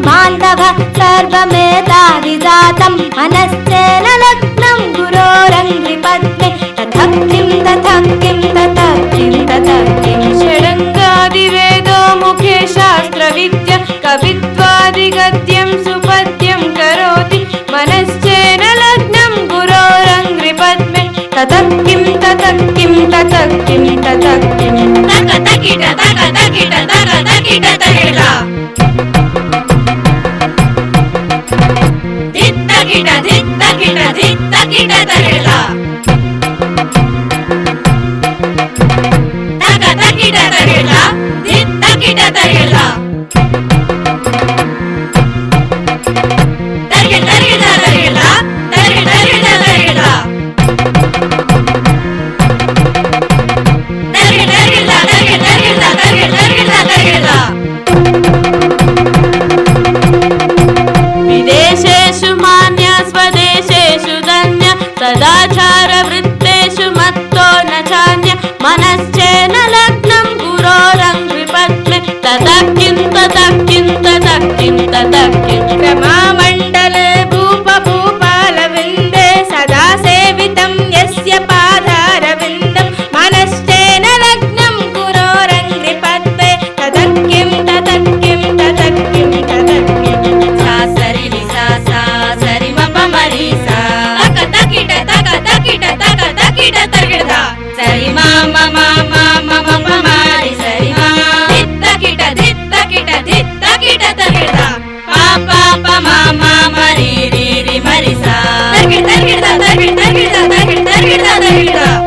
बान्धव सर्वमेतादिजातं मनश्चेन लग्नं गुरोरङ्घ्रिपद्मे ततः किं षडङ्गादिवेदो मुखे शास्त्रविद्या कवित्वादिगद्यं सुपद्यं करोति मनश्चेन लग्नं गुरोरङ्घ्रिपद्मे ततः किं तक तकिट तकिट विदेशेषु मान्य स्वदेशेषु धन्य सदाचार वृत्तेषु मत्तो न चान्य मनश्चेन लग्नं गुरोरङ्घ्रिपद्मे ततः किं रमामण्डले भूपालविन्दे सदा सेवितं यस्य पादारविन्दं मनश्चेन लग्नं गुरोरङ्घ्रिपद्मे ततः किं सा सरि सरि मप मरि सा तकिट सरि मा मप मरि सरि मा तकिट पाप मा मरि मरि सा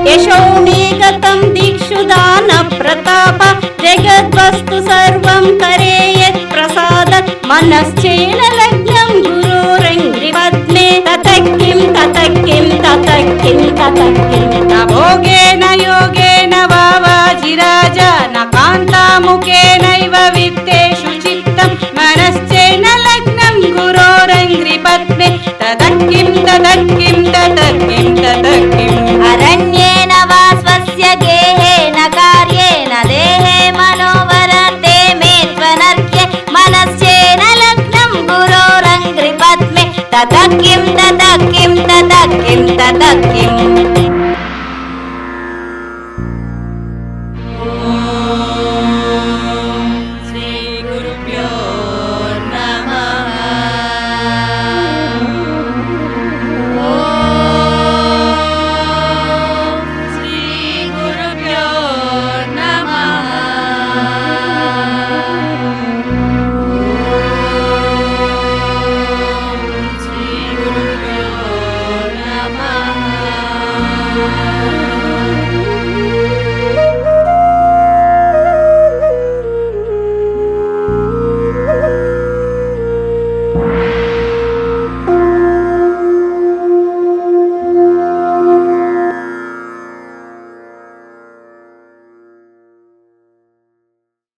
यशोमी गतं दिक्षु दान प्रताप जगद्वस्तु सर्वं करे यत् प्रसादत् मनश्चेन लग्नं गुरोरङ्घ्रिपद्मे ततः किं न भोगेन योगेन वा वाजिराजा न कान्तामुखेनैव वित्तेषु चित्तं मनश्चेन लग्नं गुरोरङ्घ्रिपद्मे ततः किं अरण्येन वा स्वस्य गेहेन कार्येन देहे मनोवरते मे त्वनर्घ्ये मनश्चेन लग्नं गुरोरङ्घ्रिपद्मे ततः किं